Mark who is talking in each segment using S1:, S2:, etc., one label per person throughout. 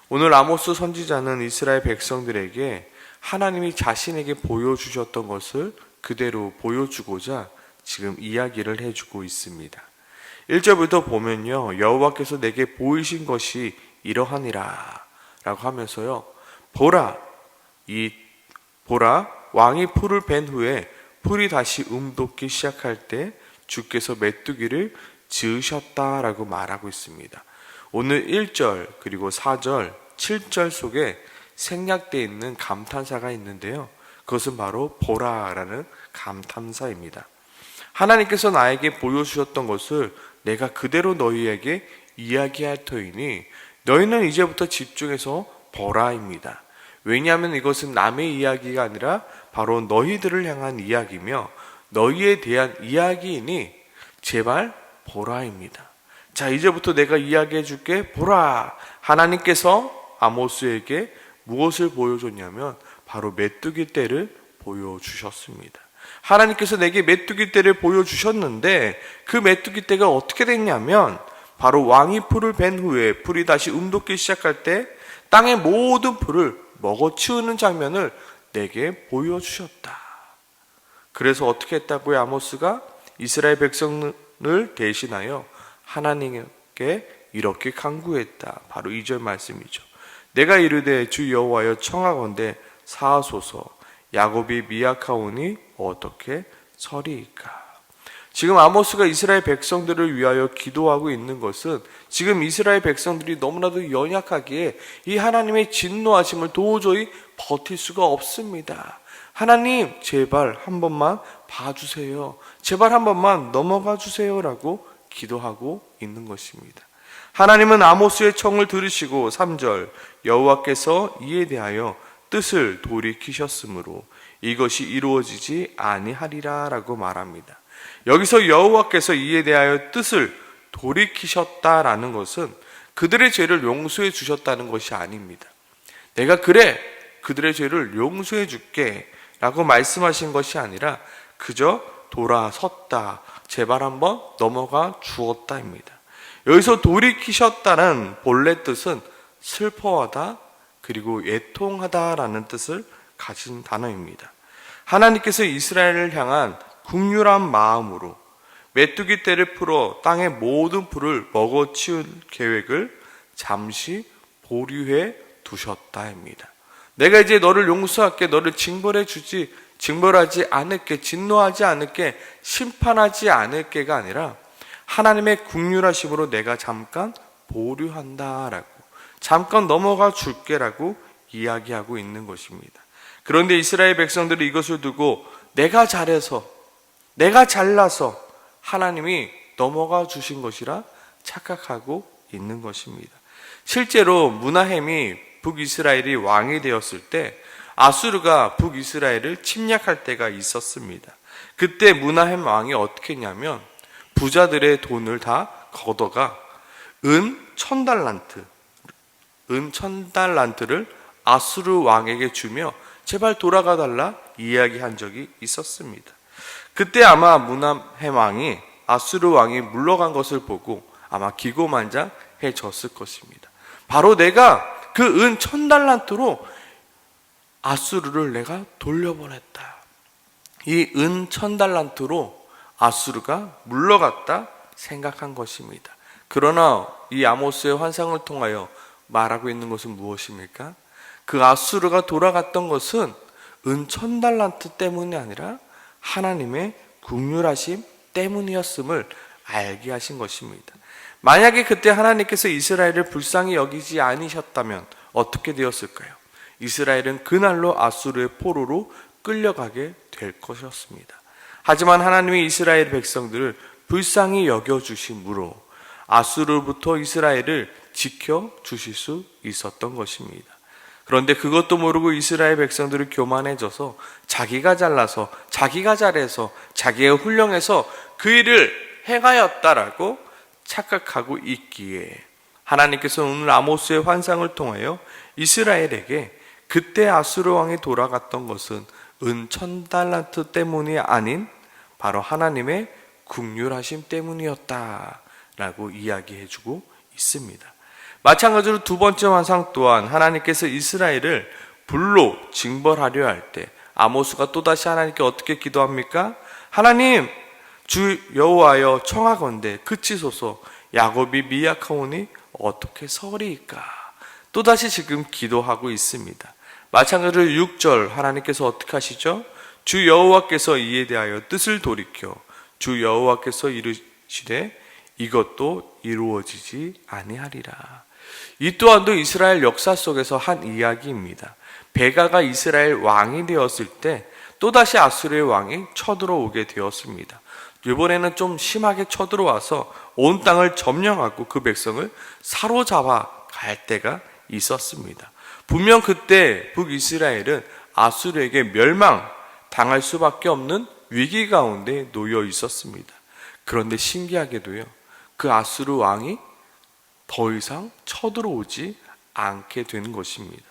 S1: 오늘 아모스 선지자는 이스라엘 백성들에게 하나님이 자신에게 보여주셨던 것을 그대로 보여주고자 지금 이야기를 해주고 있습니다. 1절부터 보면요, 여호와께서 내게 보이신 것이 이러하니라 라고 하면서요, 보라, 왕이 풀을 벤 후에 풀이 다시 돋기 시작할 때 주께서 메뚜기를 지으셨다라고 말하고 있습니다. 오늘 1절 그리고 4절 7절 속에 생략되어 있는 감탄사가 있는데요, 그것은 바로 보라라는 감탄사입니다. 하나님께서 나에게 보여주셨던 것을 내가 그대로 너희에게 이야기할 터이니 너희는 이제부터 집중해서 보라입니다. 왜냐하면 이것은 남의 이야기가 아니라 바로 너희들을 향한 이야기며 너희에 대한 이야기이니 제발 보라입니다. 자, 이제부터 내가 이야기해 줄게. 보라. 하나님께서 아모스에게 무엇을 보여줬냐면 바로 메뚜기 떼를 보여주셨습니다. 하나님께서 내게 메뚜기 떼를 보여주셨는데 그 메뚜기 떼가 어떻게 됐냐면 바로 왕이 풀을 벤 후에 풀이 다시 돋기 시작할 때 땅의 모든 풀을 먹어치우는 장면을 내게 보여주셨다. 그래서 어떻게 했다고요? 아모스가 이스라엘 백성을 대신하여 하나님께 이렇게 간구했다. 바로 2절 말씀이죠. 내가 이르되 주 여호와여 청하건대 사하소서, 야곱이 미약하오니 어떻게 서리이까. 지금 아모스가 이스라엘 백성들을 위하여 기도하고 있는 것은 지금 이스라엘 백성들이 너무나도 연약하기에 이 하나님의 진노하심을 도저히 버틸 수가 없습니다. 하나님, 제발 한 번만 봐주세요. 제발 한 번만 넘어가 주세요 라고 기도하고 있는 것입니다. 하나님은 아모스의 청을 들으시고 3절 여호와께서 이에 대하여 뜻을 돌이키셨으므로 이것이 이루어지지 아니하리라 라고 말합니다. 여기서 여호와께서 이에 대하여 뜻을 돌이키셨다라는 것은 그들의 죄를 용서해 주셨다는 것이 아닙니다. 내가 그래, 그들의 죄를 용서해 줄게 라고 말씀하신 것이 아니라 그저 돌아섰다, 제발 한번 넘어가 주었다입니다. 여기서 돌이키셨다는 본래 뜻은 슬퍼하다 그리고 애통하다라는 뜻을 가진 단어입니다. 하나님께서 이스라엘을 향한 긍휼한 마음으로 메뚜기 떼를 풀어 땅의 모든 풀을 먹어치울 계획을 잠시 보류해 두셨다입니다. 내가 이제 너를 용서할게, 너를 징벌하지 않을게, 진노하지 않을게, 심판하지 않을게가 아니라 하나님의 긍휼하심으로 내가 잠깐 보류한다라고, 잠깐 넘어가 줄게라고 이야기하고 있는 것입니다. 그런데 이스라엘 백성들이 이것을 두고 내가 잘해서, 내가 잘나서 하나님이 넘어가 주신 것이라 착각하고 있는 것입니다. 실제로 므나헴이 북이스라엘이 왕이 되었을 때 아수르가 북이스라엘을 침략할 때가 있었습니다. 그때 므나헴 왕이 어떻게 했냐면 부자들의 돈을 다 걷어가 은 1000달란트를 아수르 왕에게 주며 제발 돌아가 달라 이야기한 적이 있었습니다. 그때 아마 므나헴 왕이 아수르 왕이 물러간 것을 보고 아마 기고만장해졌을 것입니다. 바로 내가 그 은 1000달란트로 아수르를 내가 돌려보냈다. 이 은 1000달란트로 아수르가 물러갔다 생각한 것입니다. 그러나 이 아모스의 환상을 통하여 말하고 있는 것은 무엇입니까? 그 아수르가 돌아갔던 것은 은 1000달란트 때문이 아니라 하나님의 긍휼하심 때문이었음을 알게 하신 것입니다. 만약에 그때 하나님께서 이스라엘을 불쌍히 여기지 않으셨다면 어떻게 되었을까요? 이스라엘은 그날로 아수르의 포로로 끌려가게 될 것이었습니다. 하지만 하나님이 이스라엘 백성들을 불쌍히 여겨주심으로 아수르로부터 이스라엘을 지켜주실 수 있었던 것입니다. 그런데 그것도 모르고 이스라엘 백성들이 교만해져서 자기가 잘나서, 자기가 잘해서, 자기가 훌륭해서 그 일을 행하였다라고 착각하고 있기에 하나님께서 오늘 아모스의 환상을 통하여 이스라엘에게 그때 아수르 왕이 돌아갔던 것은 은 1000달란트 때문이 아닌 바로 하나님의 긍휼하심 때문이었다라고 이야기해주고 있습니다. 마찬가지로 두 번째 환상 또한 하나님께서 이스라엘을 불로 징벌하려 할 때 아모스가 또다시 하나님께 어떻게 기도합니까? 하나님, 주 여호와여 청하건대 그치소서, 야곱이 미약하오니 어떻게 서리이까? 또다시 지금 기도하고 있습니다. 마찬가지로 6절 하나님께서 어떻게 하시죠? 주 여호와께서 이에 대하여 뜻을 돌이켜 주 여호와께서 이르시되 이것도 이루어지지 아니하리라. 이 또한도 이스라엘 역사 속에서 한 이야기입니다. 베가가 이스라엘 왕이 되었을 때 또다시 아수르의 왕이 쳐들어오게 되었습니다. 이번에는 좀 심하게 쳐들어와서 온 땅을 점령하고 그 백성을 사로잡아 갈 때가 있었습니다. 분명 그때 북이스라엘은 아수르에게 멸망당할 수밖에 없는 위기 가운데 놓여 있었습니다. 그런데 신기하게도요, 그 아수르 왕이 더 이상 쳐들어오지 않게 된 것입니다.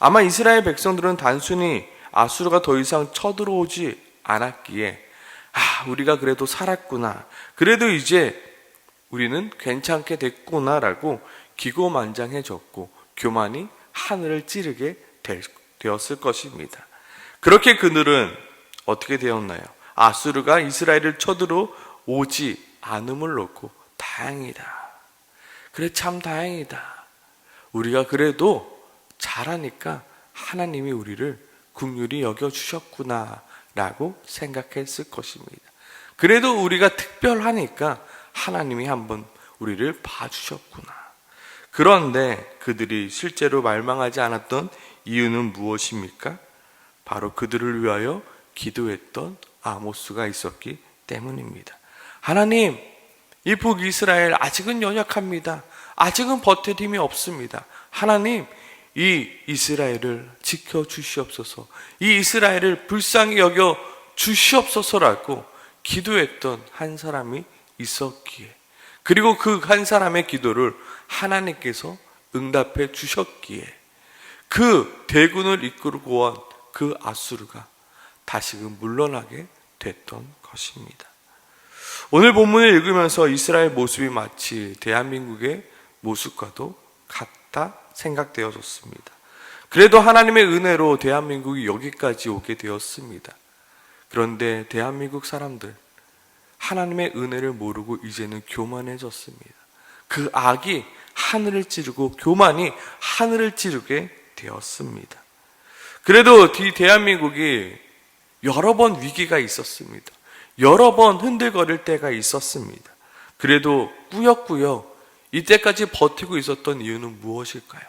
S1: 아마 이스라엘 백성들은 단순히 아수르가 더 이상 쳐들어오지 않았기에 우리가 그래도 살았구나, 그래도 이제 우리는 괜찮게 됐구나라고 기고만장해졌고 교만이 하늘을 찌르게 되었을 것입니다. 그렇게 그들은 어떻게 되었나요? 아수르가 이스라엘을 쳐들어오지 않음을 놓고 다행이다, 그래 참 다행이다, 우리가 그래도 잘하니까 하나님이 우리를 긍휼히 여겨주셨구나 라고 생각했을 것입니다. 그래도 우리가 특별하니까 하나님이 한번 우리를 봐주셨구나. 그런데 그들이 실제로 멸망하지 않았던 이유는 무엇입니까? 바로 그들을 위하여 기도했던 아모스가 있었기 때문입니다. 하나님, 이 북이스라엘 아직은 연약합니다. 아직은 버틸 힘이 없습니다. 하나님, 이 이스라엘을 지켜주시옵소서, 이 이스라엘을 불쌍히 여겨 주시옵소서라고 기도했던 한 사람이 있었기에, 그리고 그 한 사람의 기도를 하나님께서 응답해 주셨기에 그 대군을 이끌고 온 그 아수르가 다시금 물러나게 됐던 것입니다. 오늘 본문을 읽으면서 이스라엘 모습이 마치 대한민국의 모습과도 같다 생각되어졌습니다. 그래도 하나님의 은혜로 대한민국이 여기까지 오게 되었습니다. 그런데 대한민국 사람들, 하나님의 은혜를 모르고 이제는 교만해졌습니다. 그 악이 하늘을 찌르고 교만이 하늘을 찌르게 되었습니다. 그래도 이 대한민국이 여러 번 위기가 있었습니다. 여러 번 흔들거릴 때가 있었습니다. 그래도 꾸역꾸역 이때까지 버티고 있었던 이유는 무엇일까요?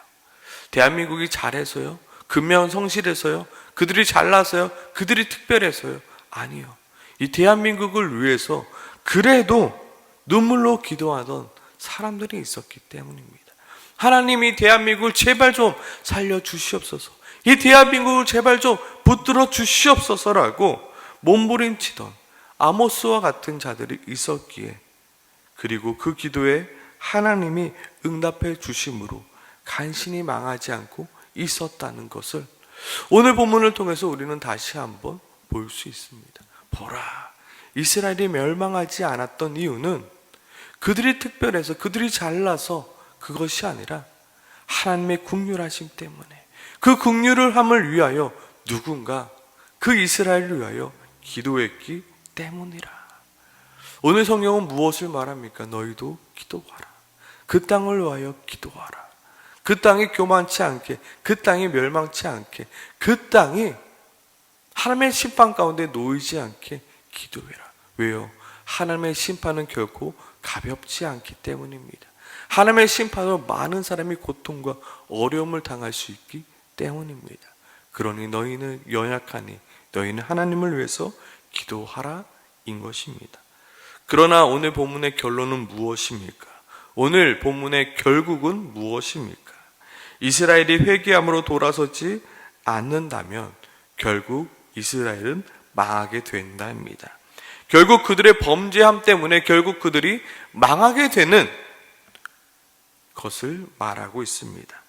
S1: 대한민국이 잘해서요? 근면 성실해서요? 그들이 잘나서요? 그들이 특별해서요? 아니요. 이 대한민국을 위해서 그래도 눈물로 기도하던 사람들이 있었기 때문입니다. 하나님이 대한민국을 제발 좀 살려주시옵소서, 이 대한민국을 제발 좀 붙들어 주시옵소서라고 몸부림치던 아모스와 같은 자들이 있었기에, 그리고 그 기도에 하나님이 응답해 주심으로 간신히 망하지 않고 있었다는 것을 오늘 본문을 통해서 우리는 다시 한번 볼 수 있습니다. 보라, 이스라엘이 멸망하지 않았던 이유는 그들이 특별해서 그들이 잘나서 그것이 아니라 하나님의 긍휼하심 때문에, 그 긍휼을 함을 위하여 누군가 그 이스라엘을 위하여 기도했기 때문이라. 오늘 성경은 무엇을 말합니까? 너희도 기도하라. 그 땅을 위하여 기도하라. 그 땅이 교만치 않게, 그 땅이 멸망치 않게, 그 땅이 하나님의 심판 가운데 놓이지 않게 기도해라. 왜요? 하나님의 심판은 결코 가볍지 않기 때문입니다. 하나님의 심판으로 많은 사람이 고통과 어려움을 당할 수 있기 때문입니다. 그러니 너희는 연약하니 너희는 하나님을 위해서 기도하라 인 것입니다. 그러나 오늘 본문의 결론은 무엇입니까? 오늘 본문의 결국은 무엇입니까? 이스라엘이 회개함으로 돌아서지 않는다면 결국 이스라엘은 망하게 된다입니다. 결국 그들의 범죄함 때문에 결국 그들이 망하게 되는 것을 말하고 있습니다.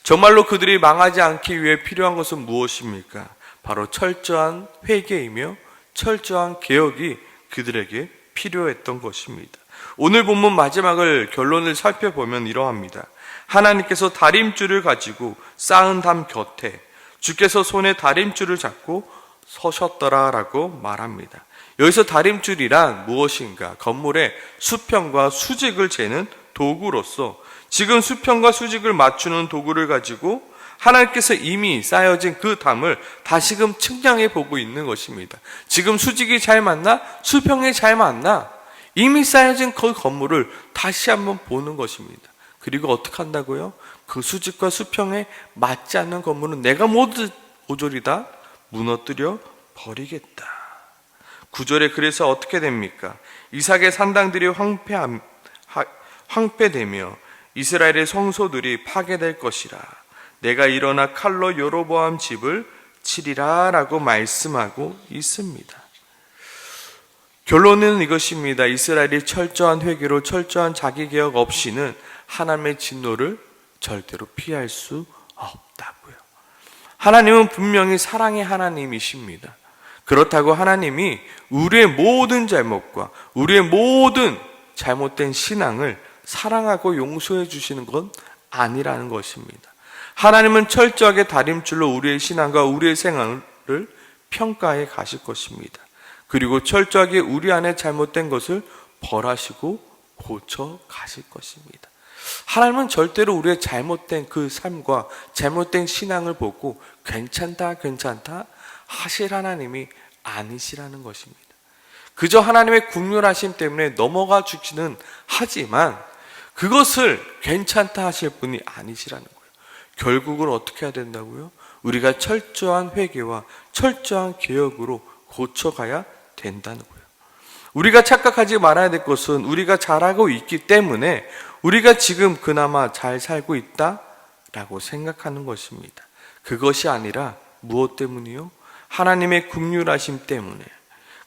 S1: 정말로 그들이 망하지 않기 위해 필요한 것은 무엇입니까? 바로 철저한 회개이며 철저한 개혁이 그들에게 필요했던 것입니다. 오늘 본문 마지막을 결론을 살펴보면 이러합니다. 하나님께서 다림줄을 가지고 쌓은 담 곁에 주께서 손에 다림줄을 잡고 서셨더라라고 말합니다. 여기서 다림줄이란 무엇인가? 건물의 수평과 수직을 재는 도구로서 지금 수평과 수직을 맞추는 도구를 가지고 하나님께서 이미 쌓여진 그 담을 다시금 측량해 보고 있는 것입니다. 지금 수직이 잘 맞나? 수평이 잘 맞나? 이미 쌓여진 그 건물을 다시 한번 보는 것입니다. 그리고 어떻게 한다고요? 그 수직과 수평에 맞지 않는 건물은 내가 모조리 다 무너뜨려 버리겠다. 9절에 그래서 어떻게 됩니까? 이삭의 산당들이 황폐되며 이스라엘의 성소들이 파괴될 것이라. 내가 일어나 칼로 여로보암 집을 치리라 라고 말씀하고 있습니다. 결론은 이것입니다. 이스라엘이 철저한 회개로 철저한 자기개혁 없이는 하나님의 진노를 절대로 피할 수 없다고요. 하나님은 분명히 사랑의 하나님이십니다. 그렇다고 하나님이 우리의 모든 잘못과 우리의 모든 잘못된 신앙을 사랑하고 용서해 주시는 건 아니라는 것입니다. 하나님은 철저하게 다림줄로 우리의 신앙과 우리의 생활을 평가해 가실 것입니다. 그리고 철저하게 우리 안에 잘못된 것을 벌하시고 고쳐 가실 것입니다. 하나님은 절대로 우리의 잘못된 그 삶과 잘못된 신앙을 보고 괜찮다 하실 하나님이 아니시라는 것입니다. 그저 하나님의 긍휼하심 때문에 넘어가 주기는 하지만 그것을 괜찮다 하실 분이 아니시라는 거예요. 결국은 어떻게 해야 된다고요? 우리가 철저한 회개와 철저한 개혁으로 고쳐가야 된다는 거예요. 우리가 착각하지 말아야 될 것은 우리가 잘하고 있기 때문에 우리가 지금 그나마 잘 살고 있다라고 생각하는 것입니다. 그것이 아니라 무엇 때문이요? 하나님의 긍휼하심 때문에,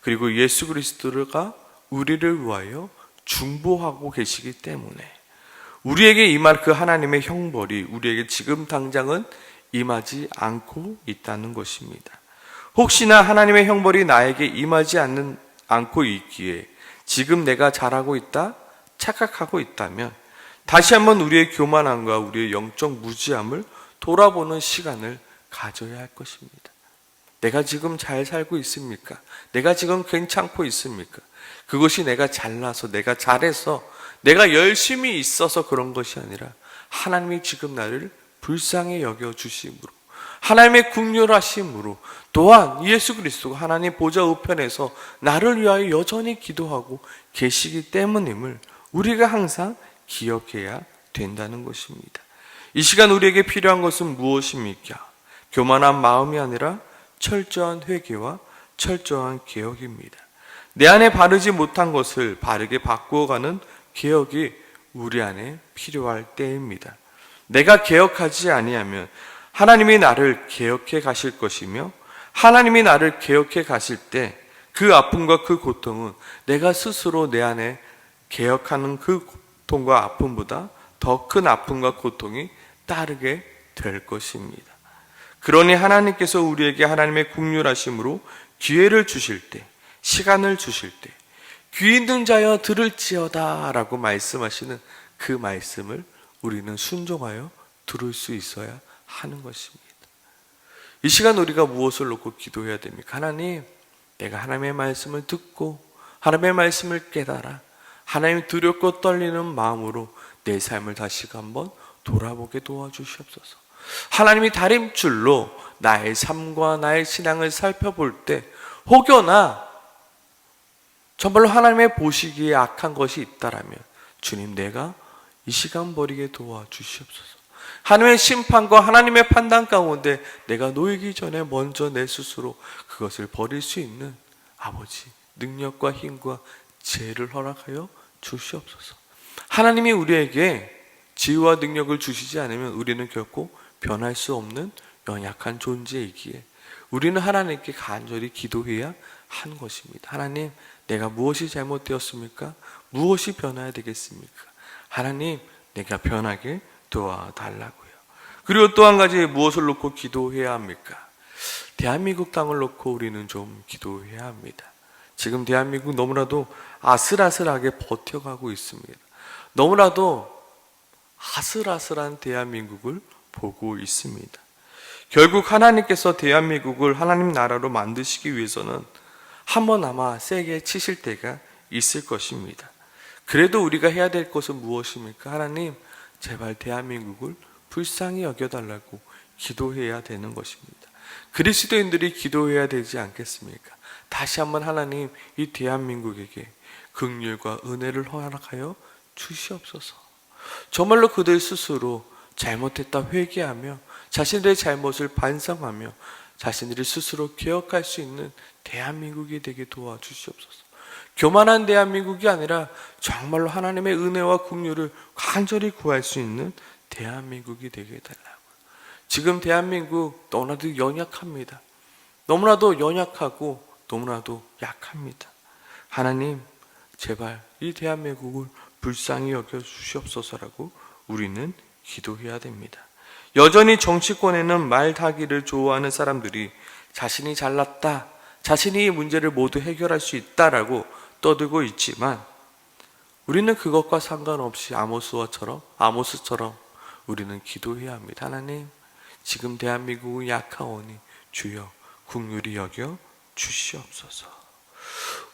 S1: 그리고 예수 그리스도가 우리를 위하여 중보하고 계시기 때문에 우리에게 임할 그 하나님의 형벌이 우리에게 지금 당장은 임하지 않고 있다는 것입니다. 혹시나 하나님의 형벌이 나에게 임하지 않고 있기에 지금 내가 잘하고 있다 착각하고 있다면 다시 한번 우리의 교만함과 우리의 영적 무지함을 돌아보는 시간을 가져야 할 것입니다. 내가 지금 잘 살고 있습니까? 내가 지금 괜찮고 있습니까? 그것이 내가 잘나서, 내가 잘해서, 내가 열심히 있어서 그런 것이 아니라 하나님이 지금 나를 불쌍히 여겨주심으로, 하나님의 긍휼하심으로, 또한 예수 그리스도가 하나님 보좌 우편에서 나를 위하여 여전히 기도하고 계시기 때문임을 우리가 항상 기억해야 된다는 것입니다. 이 시간 우리에게 필요한 것은 무엇입니까? 교만한 마음이 아니라 철저한 회개와 철저한 개혁입니다. 내 안에 바르지 못한 것을 바르게 바꾸어가는 개혁이 우리 안에 필요할 때입니다. 내가 개혁하지 아니하면 하나님이 나를 개혁해 가실 것이며 하나님이 나를 개혁해 가실 때 그 아픔과 그 고통은 내가 스스로 내 안에 개혁하는 그 고통과 아픔보다 더 큰 아픔과 고통이 따르게 될 것입니다. 그러니 하나님께서 우리에게 하나님의 긍휼하심으로 기회를 주실 때, 시간을 주실 때 귀 있는 자여 들을지어다 라고 말씀하시는 그 말씀을 우리는 순종하여 들을 수 있어야 하는 것입니다. 이 시간 우리가 무엇을 놓고 기도해야 됩니까? 하나님, 내가 하나님의 말씀을 듣고 하나님의 말씀을 깨달아 하나님 두렵고 떨리는 마음으로 내 삶을 다시 한번 돌아보게 도와주시옵소서. 하나님이 다림줄로 나의 삶과 나의 신앙을 살펴볼 때 혹여나 정말로 하나님의 보시기에 악한 것이 있다라면 주님, 내가 이 시간 버리게 도와주시옵소서. 하나님의 심판과 하나님의 판단 가운데 내가 놓이기 전에 먼저 내 스스로 그것을 버릴 수 있는 아버지 능력과 힘과 지혜를 허락하여 주시옵소서. 하나님이 우리에게 지혜와 능력을 주시지 않으면 우리는 결코 변할 수 없는 연약한 존재이기에 우리는 하나님께 간절히 기도해야 한 것입니다. 하나님, 내가 무엇이 잘못되었습니까? 무엇이 변해야 되겠습니까? 하나님, 내가 변하게 도와달라고요. 그리고 또 한 가지 무엇을 놓고 기도해야 합니까? 대한민국 땅을 놓고 우리는 좀 기도해야 합니다. 지금 대한민국 너무나도 아슬아슬하게 버텨가고 있습니다. 너무나도 아슬아슬한 대한민국을 보고 있습니다. 결국 하나님께서 대한민국을 하나님 나라로 만드시기 위해서는 한번 아마 세게 치실 때가 있을 것입니다. 그래도 우리가 해야 될 것은 무엇입니까? 하나님, 제발 대한민국을 불쌍히 여겨달라고 기도해야 되는 것입니다. 그리스도인들이 기도해야 되지 않겠습니까? 다시 한번 하나님, 이 대한민국에게 긍휼과 은혜를 허락하여 주시옵소서. 정말로 그들 스스로 잘못했다 회개하며 자신들의 잘못을 반성하며 자신들이 스스로 개혁할 수 있는 대한민국이 되게 도와주시옵소서. 교만한 대한민국이 아니라 정말로 하나님의 은혜와 긍휼을 간절히 구할 수 있는 대한민국이 되게 해달라고요. 지금 대한민국 너무나도 연약합니다. 너무나도 연약하고 너무나도 약합니다. 하나님, 제발 이 대한민국을 불쌍히 여겨주시옵소서라고 우리는 기도해야 됩니다. 여전히 정치권에는 말타기를 좋아하는 사람들이 자신이 잘났다, 자신이 이 문제를 모두 해결할 수 있다라고 떠들고 있지만 우리는 그것과 상관없이 아모스처럼 우리는 기도해야 합니다. 하나님, 지금 대한민국은 약하오니 주여 긍휼히 여겨 주시옵소서.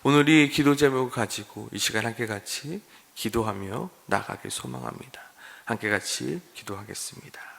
S1: 오늘 이 기도 제목을 가지고 이 시간 함께 같이 기도하며 나가길 소망합니다. 함께 같이 기도하겠습니다.